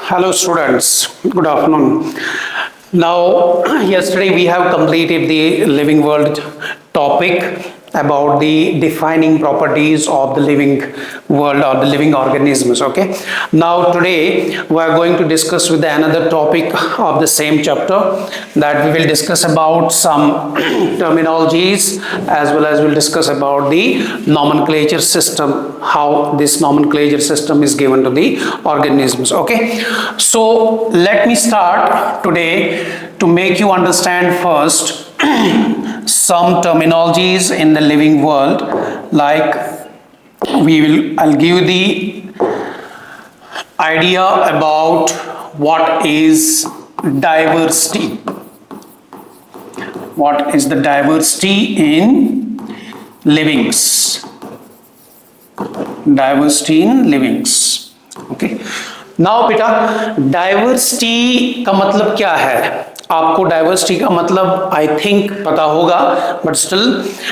Hello students, good afternoon. Now, yesterday we have completed the living world topic about the defining properties of the living world or the living organisms. Okay. Now today we are going to discuss with another topic of the same chapter, that we will discuss about some terminologies as well as we'll discuss about the nomenclature system, how this nomenclature system is given to the organisms. Okay. So let me start today to make you understand first some terminologies in the living world. Like I'll give you the idea about what is diversity. What is the diversity in livings? Diversity in livings. Okay. Now बेटा diversity का मतलब क्या है? आपको diversity का मतलब आई think पता होगा, but still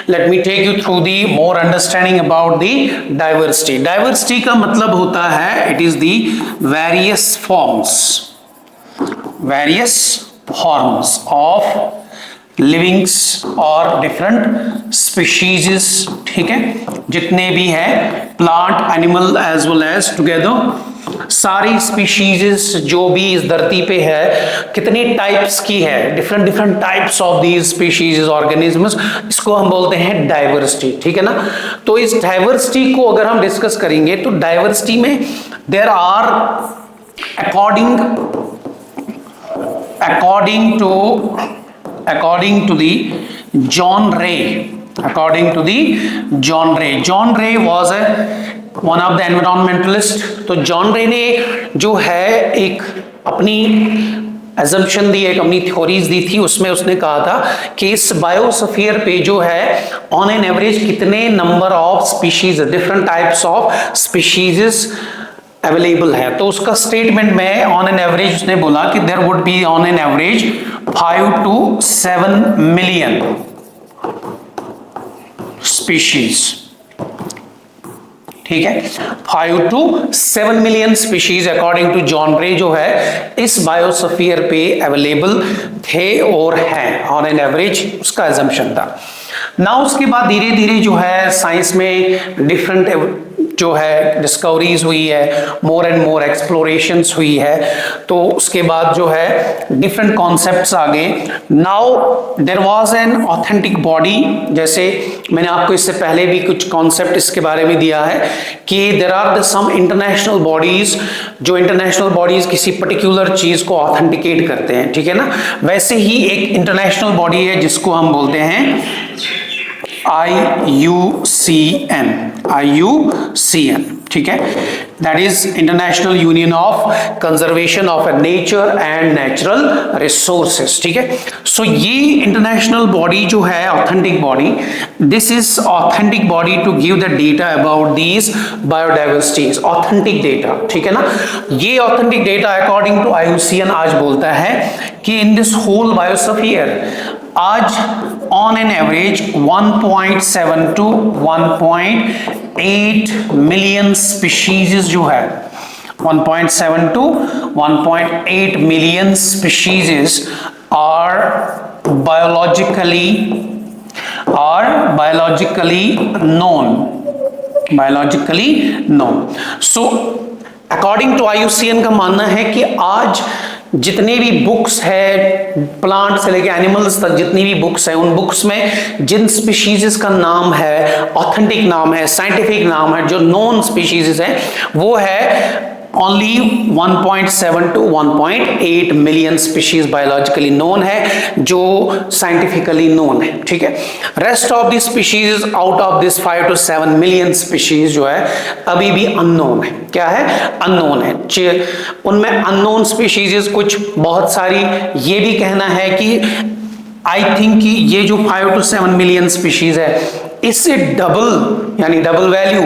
let me take you through the more understanding about the diversity. Diversity का मतलब होता है it is the various forms of livings और डिफरेंट स्पीशीज. ठीक है, जितने भी है plant, animal as well as together, सारी स्पीशीज जो भी इस धरती पे है, कितने टाइप्स की है, different types of these species organisms, इसको हम बोलते हैं डाइवर्सिटी. ठीक है ना. तो इस डाइवर्सिटी को अगर हम डिस्कस करेंगे तो डाइवर्सिटी में there are according to the John Ray was one of the environmentalist. तो जॉन रे ने जो है एक अपनी assumption दी, एक अपनी थ्योरीज दी थी. उसमें उसने कहा था कि इस बायोस्फीयर पे जो है ऑन एन एवरेज कितने number of species, different types of species available है. तो उसका स्टेटमेंट में ऑन एन एवरेज उसने बोला कि there would be on an average 5 to 7 million species. ठीक है, 5 to 7 million species according to John Ray जो है इस बायोस्फीयर पे अवेलेबल थे और हैं ऑन एन एवरेज, उसका एजम्पशन था. ना उसके बाद धीरे धीरे जो है साइंस में डिफरेंट जो है डिस्कवरीज हुई है, मोर एंड मोर एक्सप्लोरेशंस हुई है. तो उसके बाद जो है डिफरेंट कॉन्सेप्ट्स आ गए. Now there was an authentic body. जैसे मैंने आपको इससे पहले भी कुछ कॉन्सेप्ट इसके बारे में दिया है कि there are some international bodies, जो इंटरनेशनल बॉडीज किसी पर्टिकुलर चीज को ऑथेंटिकेट करते हैं. ठीक है ना. वैसे ही एक इंटरनेशनल बॉडी है जिसको हम बोलते हैं IUCN. ठीक है, that is international union of conservation of nature and natural resources. ठीक है. सो ये इंटरनेशनल बॉडी जो है authentic body, this is authentic body to give the data about these biodiversities, authentic data. ठीक है ना. ये authentic data according to IUCN आज बोलता है कि इन दिस होल बायोस्फीयर आज on an average 1.7 to 1.8 million species जो है, 1.7 to 1.8 million species are biologically known. So according to IUCN का मानना है कि आज जितने भी बुक्स है, प्लांट से लेके एनिमल्स तक जितनी भी बुक्स है, उन बुक्स में जिन स्पीशीज का नाम है, ऑथेंटिक नाम है, साइंटिफिक नाम है, जो नॉन स्पीशीज है, वो है only 1.7 to 1.8 million species biologically known है, जो साइंटिफिकली नोन है. ठीक है. Rest of the species out of this 5 to 7 million species जो है अभी भी अननोन है. क्या है? अननोन है. उनमें अननोन स्पीशीज कुछ बहुत सारी, ये भी कहना है कि आई थिंक कि ये जो 5 to 7 मिलियन स्पीशीज है, इससे डबल यानी double value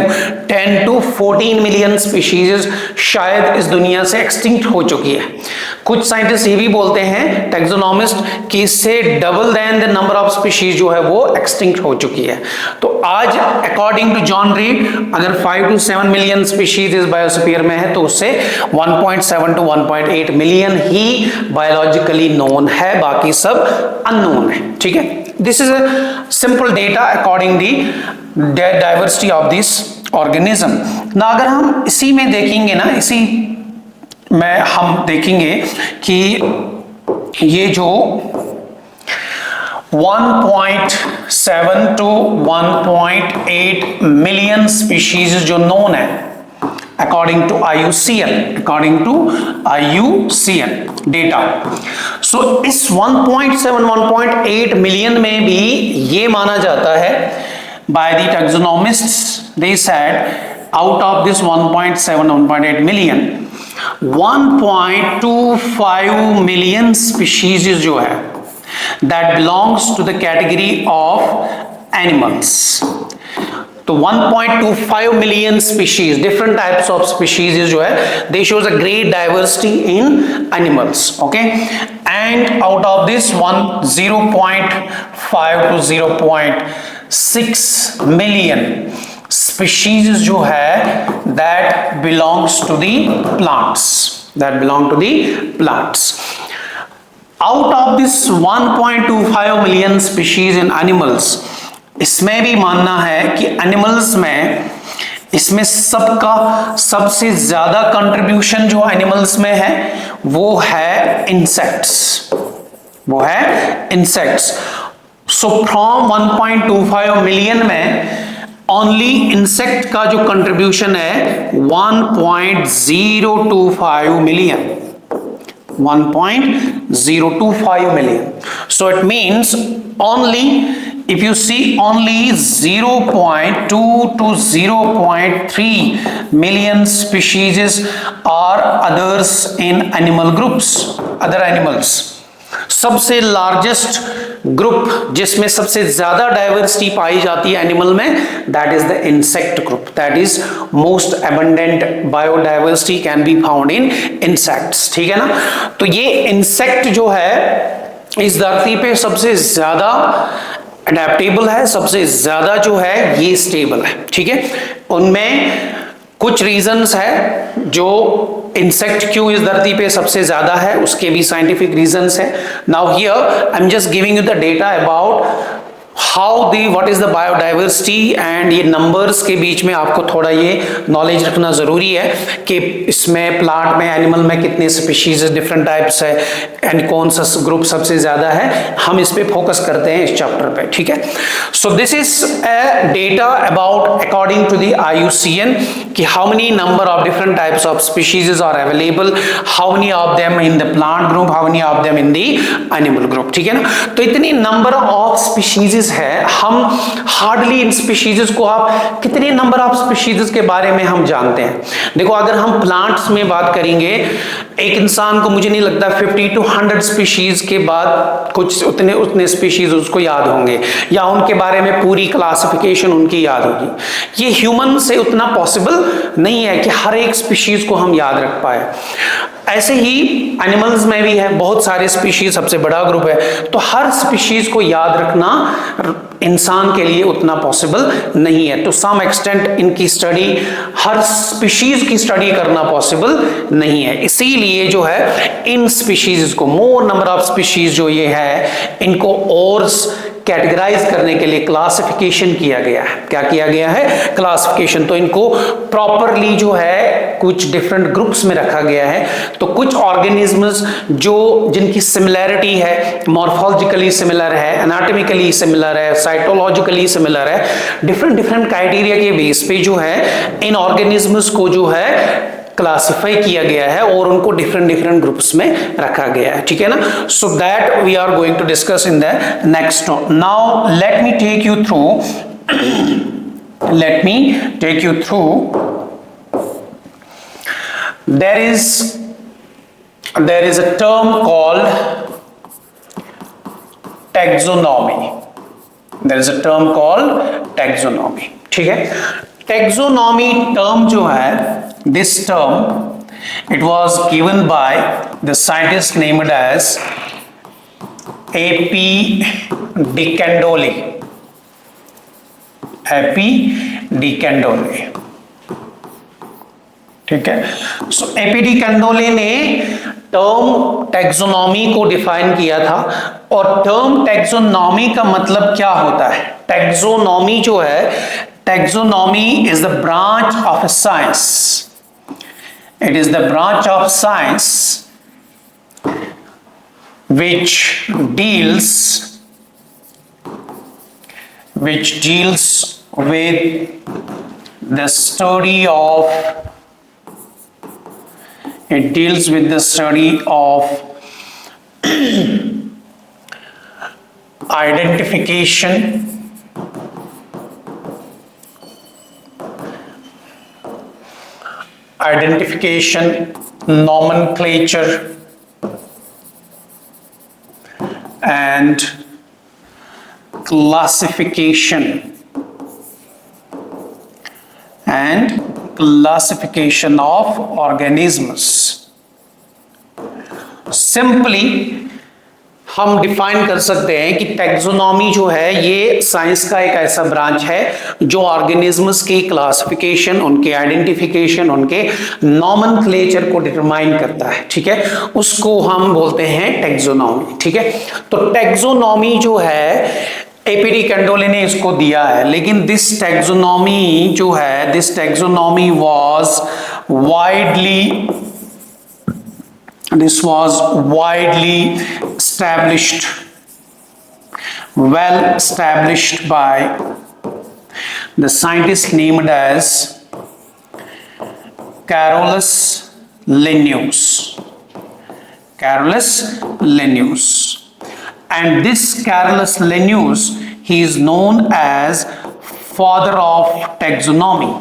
10 to 14 million species शायद इस दुनिया से एक्सटिंक्ट हो चुकी है। कुछ साइंटिस्ट ये भी बोलते हैं, टैक्सोनॉमिस्ट, कि इससे double than the number of species जो है वो एक्सटिंक्ट हो चुकी है। तो आज अकॉर्डिंग टू जॉन रीड अगर 5 to 7 मिलियन स्पीशीज इस बायोस्फीयर में है तो उससे 1.7 to 1.8 million he biologically known है, बाकी सब अननोन है। ठीक है, this is a simple data according the diversity of this organism. ना अगर हम इसी में देखेंगे ना, इसी में हम देखेंगे कि ये जो 1.7 to 1.8 मिलियन स्पीशीज जो नोन है according to IUCN data. So इस 1.7 1.8 मिलियन में भी ये माना जाता है by the taxonomists, they said out of this 1.7 1.8 million 1.25 million species जो है that belongs to the category of animals. तो 1.25 million species, different types of species जो है, they shows a great diversity in animals. Okay, and out of this 0.5 to 0.6 million species जो है that belongs to the plants, out of this 1.25 million species in animals, इसमें भी मानना है कि animals में इसमें सबका सबसे ज्यादा कंट्रीब्यूशन जो एनिमल्स में है वो है इंसेक्ट्स। सो फ्रॉम 1.25 मिलियन में ओनली इंसेक्ट का जो कंट्रीब्यूशन है 1.025 million. 1.025 million. So it means only, if you see, only 0.2 to 0.3 million species are others in animal groups, other animals. सबसे लार्जेस्ट ग्रुप जिसमें सबसे ज्यादा डाइवर्सिटी पाई जाती है एनिमल में, that is the insect group. That is most abundant biodiversity can be found in insects. ठीक है ना, तो ये इंसेक्ट जो है इस धरती पे सबसे ज्यादा अडेप्टेबल है, सबसे ज्यादा जो है ये स्टेबल है। ठीक है, उनमें कुछ रीजंस है जो इंसेक्ट क्यों इस धरती पे सबसे ज्यादा है, उसके भी साइंटिफिक रीजंस है। Now here I am just giving you the data about how the what is the biodiversity, and ये नंबर्स के बीच में आपको थोड़ा ये नॉलेज रखना जरूरी है कि इसमें प्लांट में, एनिमल में कितने स्पीशीज, डिफरेंट टाइप्स है एंड कौन सा ग्रुप सबसे ज्यादा है। हम इस पे फोकस करते हैं इस चैप्टर पे। ठीक है, so this is a data about according to the IUCN कि how many number of different types of species are available, how many of them in the plant group, how many of them in the animal group. ठीक है ना, तो इतनी number of species है, हम hardly इन species को, आप कितने नंबर ऑफ स्पीशीज के बारे में हम जानते हैं। देखो, अगर हम प्लांट्स में बात करेंगे, एक इंसान को मुझे नहीं लगता 50 to 100 स्पीशीज के बाद कुछ उतने स्पीशीज उसको याद होंगे या उनके बारे में पूरी क्लासिफिकेशन उनकी याद होगी। ये ह्यूमन से उतना पॉसिबल नहीं है कि हर एक स्पीशीज को हम याद रख पाए। ऐसे ही एनिमल्स में भी है, बहुत सारे स्पीशीज, सबसे बड़ा ग्रुप है, तो हर स्पीशीज को याद रखना इंसान के लिए उतना पॉसिबल नहीं है। टू सम एक्सटेंट इनकी स्टडी, हर स्पीशीज की स्टडी करना पॉसिबल नहीं है। इसीलिए जो है इन स्पीशीज को, मोर नंबर ऑफ स्पीशीज जो ये है, इनको और कैटेगराइज करने के लिए क्लासिफिकेशन किया गया है। क्या किया गया है? क्लासिफिकेशन। तो इनको प्रॉपरली जो है कुछ डिफरेंट ग्रुप्स में रखा गया है। तो कुछ ऑर्गेनिजम्स जो जिनकी सिमिलैरिटी है, मॉर्फोलॉजिकली सिमिलर है, एनाटॉमिकली सिमिलर है, साइटोलॉजिकली सिमिलर है, डिफरेंट क्राइटेरिया के बेस पे जो है इन ऑर्गेनिजम्स को जो है क्लासिफाई किया गया है और उनको डिफरेंट ग्रुप्स में रखा गया है। ठीक है ना, so that we are going to discuss in the next. Now let me take you through there is a term called taxonomy. There is a term called taxonomy. ठीक है, टैक्सोनॉमी टर्म जो है, this term it was given by the scientist named as A.P. de Candolle। A.P. de Candolle। ठीक है, so A.P. de Candolle ने term taxonomy को define किया था। और टर्म टैक्सोनॉमी का मतलब क्या होता है? टैक्सोनॉमी जो है, taxonomy is the branch of science, it is the branch of science which deals with the study of, it deals with the study of identification nomenclature and classification of organisms। Simply हम define कर सकते हैं कि taxonomy जो है ये science का एक ऐसा ब्रांच है जो ऑर्गेनिजम्स की क्लासिफिकेशन, उनके आइडेंटिफिकेशन, उनके नॉमेनक्लेचर को डिटरमाइन करता है। ठीक है, उसको हम बोलते हैं टैक्सोनॉमी। ठीक है, तो टैक्सोनॉमी जो है A.P. de Candolle ने इसको दिया है, लेकिन दिस टैक्सोनॉमी जो है, this taxonomy was widely established, well established by the scientist named as Carolus Linnaeus। And this Carolus Linnaeus, he is known as father of taxonomy।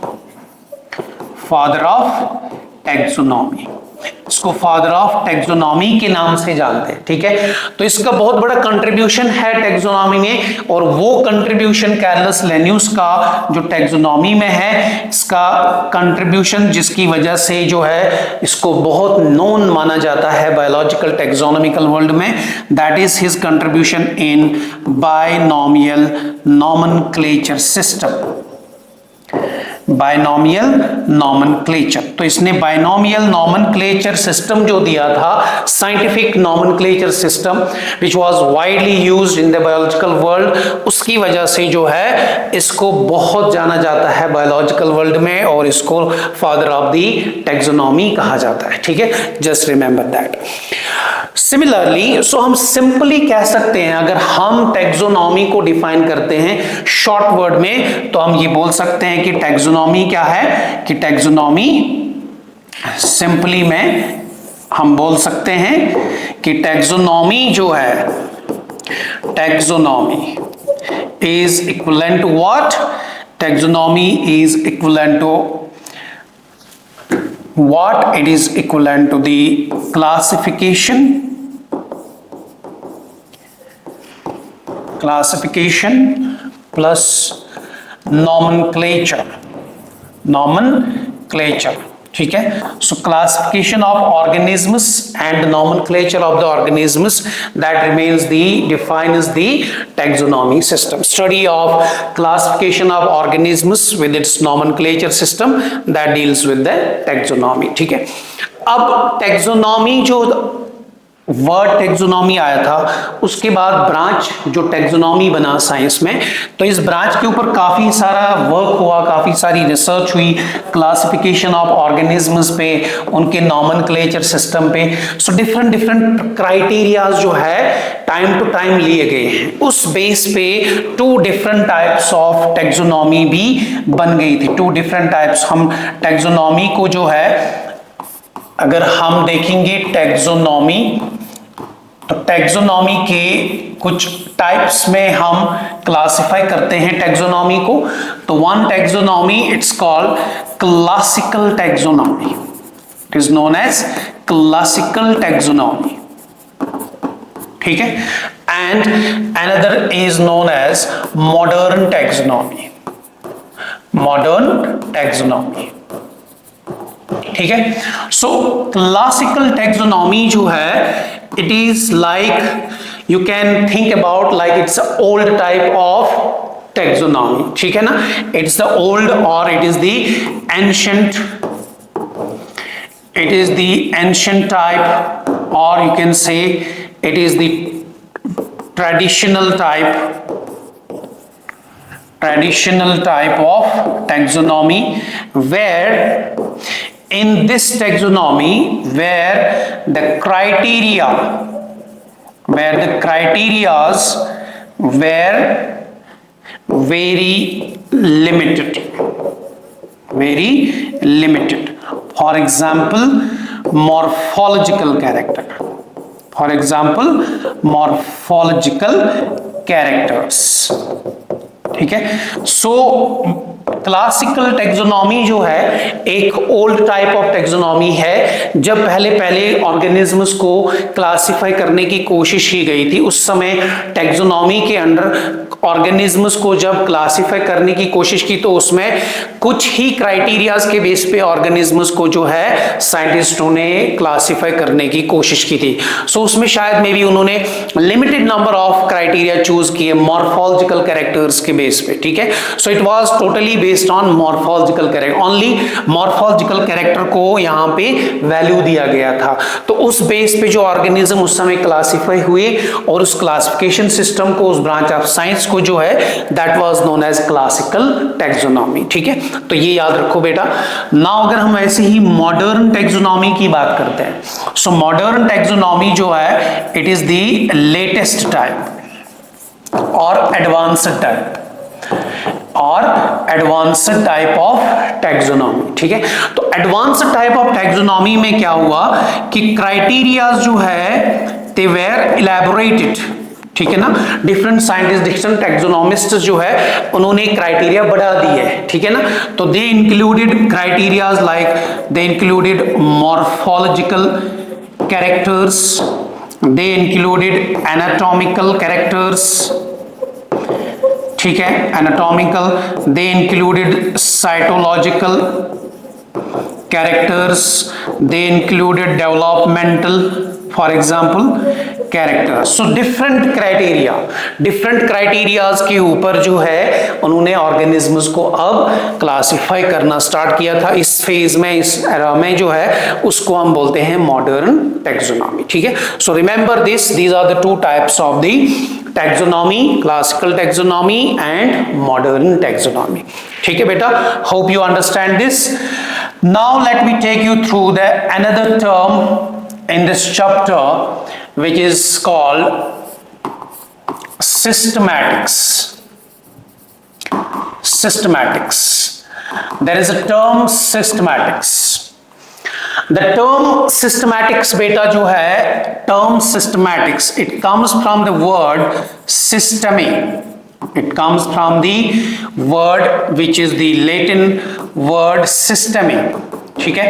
इसको फादर ऑफ टैक्सोनॉमी के नाम से जानते हैं। ठीक है, तो इसका बहुत बड़ा कंट्रीब्यूशन है टैक्सोनॉमी में, और वो कंट्रीब्यूशन कैरलस लिन्यूस का जो टैक्सोनॉमी में है, इसका कंट्रीब्यूशन जिसकी वजह से जो है इसको बहुत नोन माना जाता है बायोलॉजिकल टैक्सोनॉमिकल वर्ल्ड में, that is his contribution in binomial nomenclature system. Binomial nomenclature, तो इसने बायनॉमियल नॉमेनक्लेचर सिस्टम जो दिया था, scientific nomenclature system which was widely used in the biological world, उसकी वजह से जो है इसको बहुत जाना जाता है बायोलॉजिकल वर्ल्ड में, और इसको फादर ऑफ द टैक्सोनॉमी कहा जाता है। ठीक है, जस्ट रिमेंबर दैट। सिमिलरली, सो हम सिंपली कह सकते हैं, अगर हम टैक्सोनॉमी को डिफाइन करते हैं शॉर्ट वर्ड में, तो हम ये बोल सकते हैं कि टैक्सोनॉमी क्या है, कि टैक्सोनॉमी सिंपली में हम बोल सकते हैं कि टैक्सोनॉमी जो है, taxonomy is equivalent to what? Taxonomy is equivalent to what? It is equivalent to the classification plus nomenclature। ठीक है, so classification of organisms and nomenclature of the organisms, that remains the defines the taxonomy system। Study of classification of organisms with its nomenclature system, that deals with the taxonomy। ठीक है, अब taxonomy जो word taxonomy आया था, उसके बाद branch जो taxonomy बना साइंस में, तो इस ब्रांच के ऊपर काफी सारा वर्क हुआ, काफी सारी रिसर्च हुई क्लासिफिकेशन ऑफ ऑर्गेनिजम्स पे, उनके नॉमेनक्लेचर सिस्टम पे। सो डिफरेंट क्राइटेरियाज जो है टाइम टू टाइम लिए गए हैं, उस बेस पे 2 डिफरेंट टाइप्स ऑफ टैक्सोनॉमी भी बन गई थी। 2 डिफरेंट टाइप्स, हम टैक्सोनॉमी को जो है अगर हम देखेंगे टैक्सोनॉमी, तो टैक्सोनॉमी के कुछ टाइप्स में हम क्लासिफाई करते हैं टैक्सोनॉमी को। तो one taxonomy it's called classical taxonomy, it is known as classical taxonomy. ठीक है, and another is known as modern taxonomy. Modern taxonomy, ठीक है. सो क्लासिकल टैक्सोनॉमी जो है, it is like, you can think about like it's old type of taxonomy, ठीक है ना. It's the old और it is the ancient, it is the ancient type, or you can say it is the traditional type of taxonomy, where in this taxonomy where the criterias were very limited. For example, morphological characters, ठीक है. सो classical taxonomy जो है एक old type of taxonomy है. जब पहले organisms को classify करने की कोशिश की गई थी, उस समय टेक्सोनॉमी के अंडर ऑर्गेनिजम्स को जब क्लासिफाई करने की कोशिश की तो उसमें कुछ ही क्राइटेरियाज के बेस पे ऑर्गेनिजम्स को जो है साइंटिस्टों ने क्लासिफाई करने की कोशिश की थी. सो उसमें शायद मे बी उन्होंने limited number of criteria choose किए मॉर्फोलॉजिकल कैरेक्टर्स के बेस पे, ठीक है. So it was totally based on morphological character, only morphological character को यहाँ पे वैल्यू दिया गया था. तो उस बेस पे जो ऑर्गेनिज्म उस समय क्लासिफाई हुए और उस क्लासिफिकेशन सिस्टम को, उस ब्रांच ऑफ साइंस को जो है that was known as classical taxonomy, ठीक है. तो ये याद रखो बेटा. नाउ अगर हम ऐसे ही मॉडर्न टैक्सोनॉमी की बात करते हैं, सो मॉडर्न टैक्सोनॉमी जो है it is the latest type और एडवांस्ड टाइप ऑफ टैक्सोनॉमी, ठीक है. तो एडवांस्ड टाइप ऑफ टैक्सोनॉमी में क्या हुआ कि क्राइटेरिया जो है दे वेर इलैबोरेटेड, ठीक है ना. डिफरेंट साइंटिस्ट, डिफरेंट टैक्सोनॉमिस्ट जो है उन्होंने क्राइटेरिया बढ़ा दिए है, ठीक है ना. तो they included criterias like they included morphological characters, they included anatomical characters, ठीक है, anatomical. They included cytological characters, they included developmental, for example character. So different criterias के ऊपर जो है उन्होंने ऑर्गेनिजम्स को अब क्लासिफाई करना स्टार्ट किया था. इस फेज में, इस एरा में जो है उसको हम बोलते हैं मॉडर्न टैक्सोनॉमी, ठीक है. So remember these are the two types of the taxonomy, classical taxonomy and modern taxonomy, ठीक है बेटा. Hope you understand this. Now let me take you through the another term in this chapter which is called systematics. There is a term systematics. The term systematics beta जो है, term systematics, it comes from the word systeme. It comes from the word which is the Latin word systeme, ठीक है.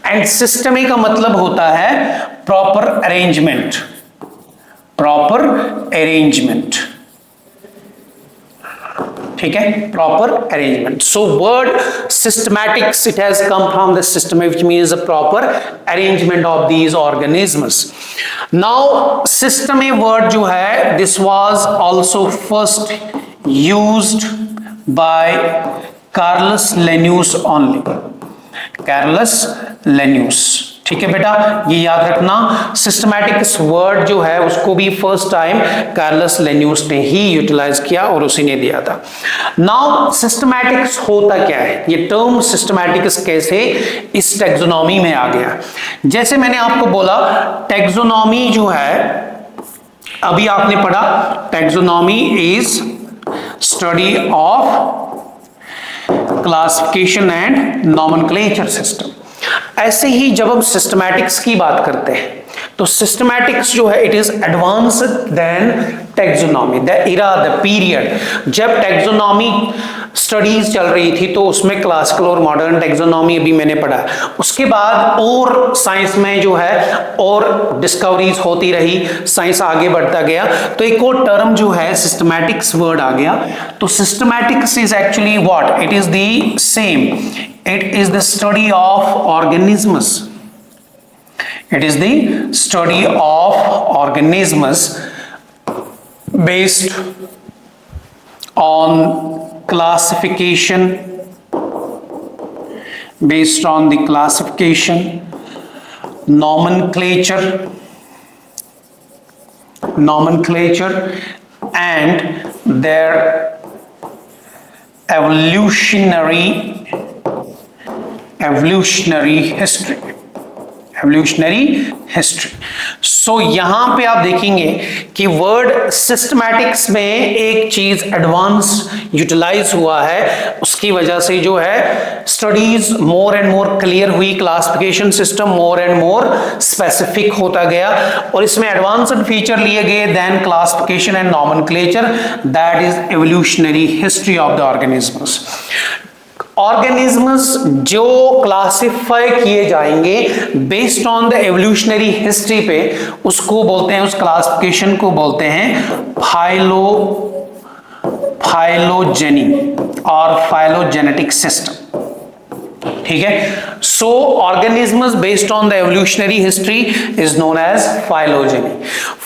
And system का मतलब होता है proper arrangement, ठीक है, proper arrangement. So word systematics it has come from the system which means a proper arrangement of these organisms. Now system word जो है this was also first used by Carolus Linnaeus only. ठीक है बेटा, ये याद रखना. Systematics word जो है उसको भी फर्स्ट टाइम कार्लस लेन्यूस ने ही यूटिलाइज किया और उसी ने दिया था. नाउ सिस्टमैटिक्स होता क्या है, ये टर्म सिस्टमैटिक्स कैसे इस टैक्सोनॉमी में आ गया. जैसे मैंने आपको बोला टैक्सोनॉमी जो है, अभी आपने पढ़ा taxonomy is study of classification and nomenclature system. ऐसे ही जब हम सिस्टमैटिक्स की बात करते हैं तो सिस्टमैटिक्स जो है it is advanced than taxonomy. The era, the period जब टैक्सोनॉमी स्टडीज चल रही थी तो उसमें क्लासिकल और मॉडर्न टैक्सोनॉमी अभी मैंने पढ़ा। उसके बाद और साइंस में जो है और डिस्कवरीज होती रही, साइंस आगे बढ़ता गया, तो एक और टर्म जो है सिस्टमैटिक्स वर्ड आ गया। तो systematics is actually what, it is the same, it is the study of organisms, it is the study of organisms based on classification, based on the classification, nomenclature and their evolutionary history, evolutionary history. So यहां पे आप देखेंगे कि word systematics में एक चीज advance utilise हुआ है, उसकी वजह से जो है studies more and more clear हुई, classification system more and more specific होता गया और इसमें एडवांस्ड फीचर लिए गए then classification and nomenclature, that is evolutionary history of the organisms. Organisms जो क्लासिफाई किए जाएंगे based on the evolutionary history पे, उसको बोलते हैं, उस क्लासिफिकेशन को बोलते हैं फाइलोजेनी और फाइलोजेनेटिक सिस्टम। ठीक है, so organisms based on the evolutionary history is known as phylogeny.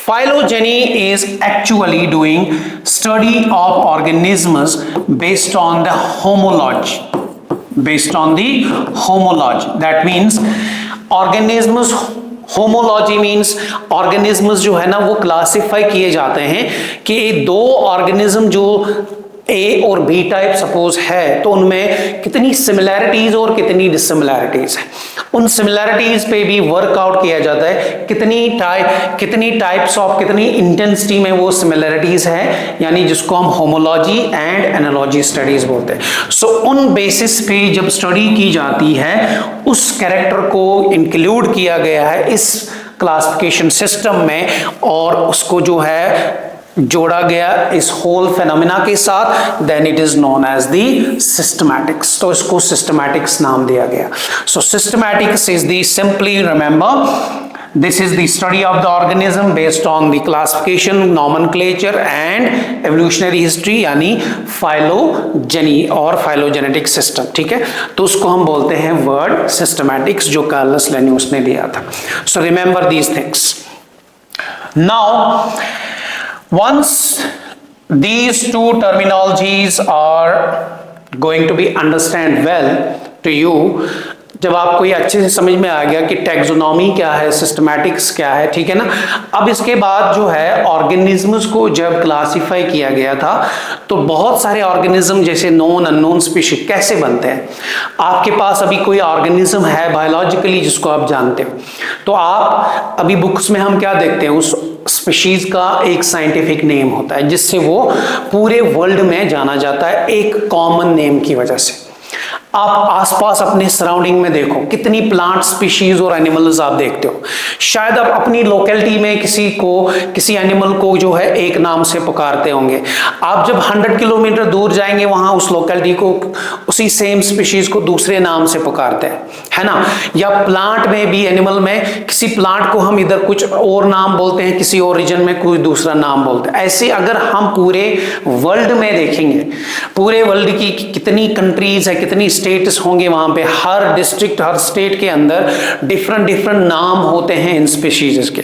Phylogeny is actually doing study of organisms based on the homology, based on the homology. That means organisms, homology means organisms जो है ना वो classify किए जाते हैं कि दो organism जो ए और बी टाइप सपोज है तो उनमें कितनी सिमिलैरिटीज और कितनी डिसिमिलैरिटीज है। उन सिमिलैरिटीज पे भी वर्कआउट किया जाता है कितनी टाइप्स ऑफ, कितनी इंटेंसिटी में वो सिमिलैरिटीज है, यानी जिसको हम होमोलॉजी एंड एनालॉजी स्टडीज बोलते हैं। सो उन बेसिस पे जब स्टडी की जाती है उस कैरेक्टर को इंक्लूड किया गया है इस क्लासिफिकेशन सिस्टम में और उसको जो है जोड़ा गया इस होल फेनोमेना के साथ, then it is known as the systematics. तो इसको सिस्टमैटिक्स नाम दिया गया। So systematics is the, simply remember, this is the study of the organism based on the classification, nomenclature and evolutionary history, यानी phylogeny और phylogenetic system. ठीक है, तो उसको हम बोलते हैं वर्ड सिस्टमैटिक्स, जो कार्लस लिन्यूस ने दिया था। So remember these things. Now once these two terminologies are going to be understand well to you, जब आपको ये अच्छे से समझ में आ गया कि टैक्सोनॉमी क्या है, सिस्टमैटिक्स क्या है, ठीक है ना। अब इसके बाद जो है ऑर्गेनिजम्स को जब क्लासिफाई किया गया था तो बहुत सारे ऑर्गेनिज्म जैसे नोन अननोन स्पीशीज कैसे बनते हैं। आपके पास अभी कोई ऑर्गेनिज्म है बायोलॉजिकली जिसको आप जानते हो, तो आप अभी बुक्स में हम क्या देखते हैं, उस स्पीशीज का एक साइंटिफिक नेम होता है जिससे वो पूरे वर्ल्ड में जाना जाता है एक कॉमन नेम की वजह से। आप आसपास अपने सराउंडिंग में देखो कितनी प्लांट स्पीशीज और एनिमल्स आप देखते हो। शायद आप अपनी लोकेलिटी में किसी एनिमल को जो है एक नाम से पुकारते होंगे। आप जब 100 किलोमीटर दूर जाएंगे वहां उस लोकेलिटी को, उसी सेम स्पीशीज को दूसरे नाम से पुकारते हैं, है ना। या प्लांट में भी, एनिमल में किसी प्लांट को हम इधर कुछ और नाम बोलते हैं, किसी और रीजन में कोई दूसरा नाम बोलते हैं। ऐसे अगर हम पूरे वर्ल्ड में देखेंगे, पूरे वर्ल्ड की कितनी कंट्रीज है, कितनी स्टेट्स होंगे, वहां पे हर डिस्ट्रिक्ट, हर स्टेट के अंदर डिफरेंट नाम होते हैं इन स्पीशीज के।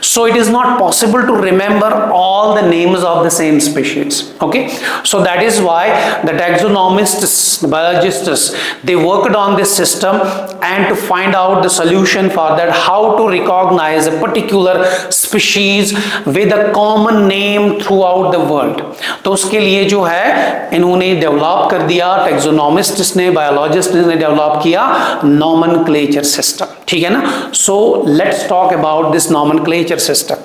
So it is not possible to remember all the names of the same species. Okay, so that is why the taxonomists, biologists, they worked on this system and to find out the solution for that, how to recognize a particular species with a common name throughout the world। तो उसके लिए जो है इन्होंने develop कर दिया, टैक्सोनॉमिस्ट्स ने, biologist ने डेवलप किया नॉमेनक्लेचर सिस्टम। ठीक है ना। So let's talk about this nomenclature system.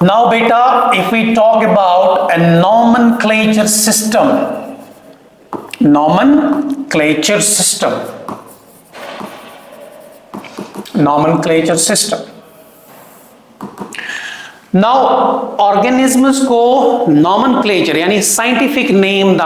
Now beta, if we talk about a nomenclature system, nomenclature system, nomenclature system. Now organisms को नॉमेनक्लेचर यानी साइंटिफिक नेम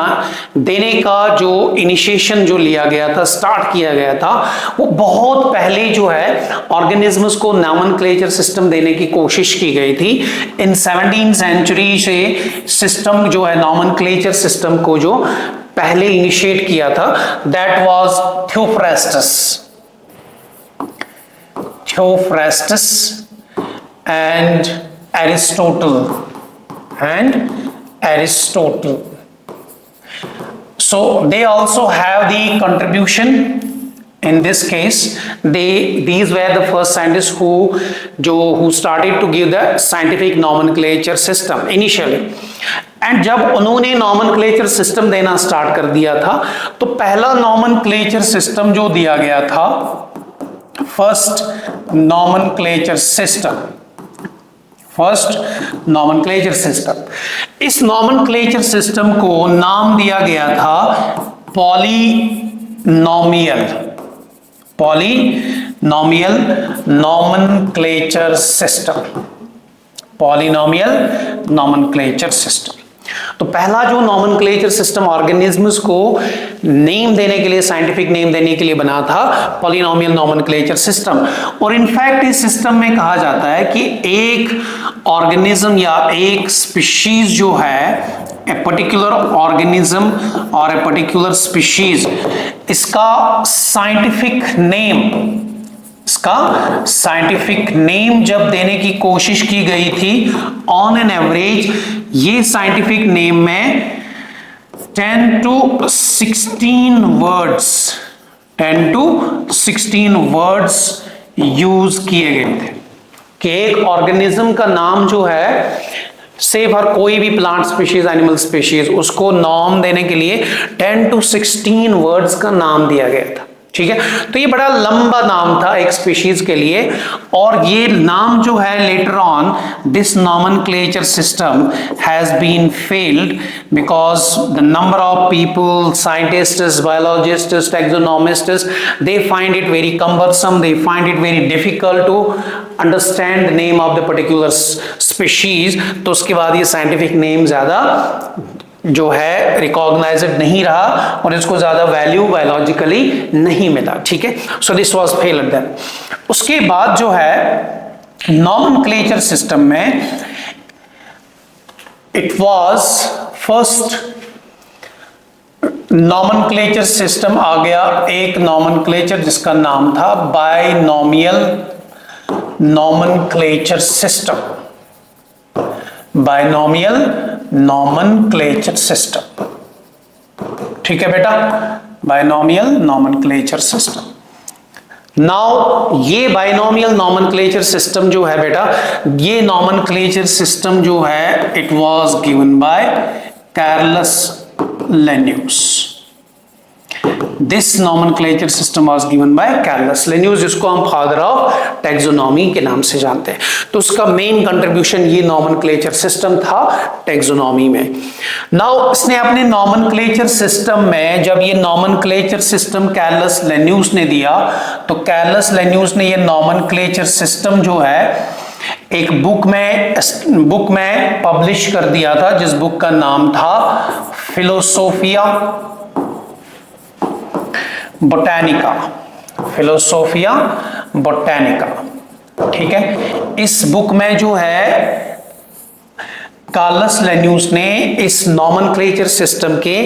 देने का जो इनिशिएशन जो लिया गया था, स्टार्ट किया गया था, वो बहुत पहले जो है ऑर्गेनिजम्स को नॉमेनक्लेचर सिस्टम देने की कोशिश की गई थी। इन 17th सेंचुरी से सिस्टम जो है नॉमेनक्लेचर सिस्टम को जो पहले इनिशिएट किया था, that was Theophrastus and Aristotle. So they also have the contribution in this case. These were the first scientists who started to give the scientific nomenclature system initially. And जब उन्होंने nomenclature system देना start कर दिया था, तो पहला nomenclature system जो दिया गया था, first nomenclature system, इस नॉमेनक्लेचर सिस्टम को नाम दिया गया था पॉलिनोमियल नॉमेनक्लेचर सिस्टम। तो पहला जो नॉमेनक्लेचर सिस्टम ऑर्गेनिजम्स को नेम देने के लिए, साइंटिफिक नेम देने के लिए बना था, पॉलिनोमियल नॉमेनक्लेचर सिस्टम। और इनफैक्ट इस सिस्टम में कहा जाता है कि एक ऑर्गेनिज्म या एक स्पीशीज जो है, ए पर्टिकुलर ऑर्गेनिज्म और ए पर्टिकुलर स्पीशीज, इसका साइंटिफिक नेम जब देने की कोशिश की गई थी, ऑन एन एवरेज ये साइंटिफिक नेम में 10 to 16 वर्ड्स यूज किए गए थे कि एक ऑर्गेनिज्म का नाम जो है, से फॉर कोई भी प्लांट स्पीशीज, एनिमल स्पीशीज, उसको नाम देने के लिए 10 to 16 वर्ड्स का नाम दिया गया था। ठीक है, तो ये बड़ा लंबा नाम था एक स्पीशीज के लिए, और ये नाम जो है later on this nomenclature system has been failed because the number of people, scientists, biologists, taxonomists, they find it very cumbersome, they find it very difficult to understand the name of the particular species. तो उसके बाद ये scientific name ज्यादा जो है recognised नहीं रहा और इसको ज्यादा वैल्यू बायोलॉजिकली नहीं मिला। ठीक है, so this was failed then. उसके बाद जो है नॉमेनक्लेचर सिस्टम में it was first nomenclature system आ गया, एक नॉमेनक्लेचर जिसका नाम था binomial nomenclature system, binomial nomenclature system. ठीक है बेटा, बाइनोमियल नॉमेनक्लेचर सिस्टम। नाउ ये बाइनोमियल नॉमेनक्लेचर सिस्टम जो है बेटा, ये नॉमेनक्लेचर सिस्टम जो है it was given by Carolus Linnaeus. This nomenclature system was given by Carolus Linnaeus, जिसको हम फादर ऑफ टैक्सोनॉमी के नाम से जानते हैं। तो उसका मेन कंट्रीब्यूशन ये नॉमेनक्लेचर सिस्टम था टैक्सोनॉमी में। नाउ इसने अपने नॉमेनक्लेचर सिस्टम में, जब ये नॉमेनक्लेचर सिस्टम कार्लस लेन्यूस ने दिया, तो कार्लस लेन्यूस ने ये नॉमेनक्लेचर सिस्टम जो है एक बुक में पब्लिश कर दिया था, जिस बुक का नाम था फिलोसोफिया बोटानिका। ठीक है, इस बुक में जो है कार्लस लेन्यूस ने इस नॉमेनक्लेचर सिस्टम के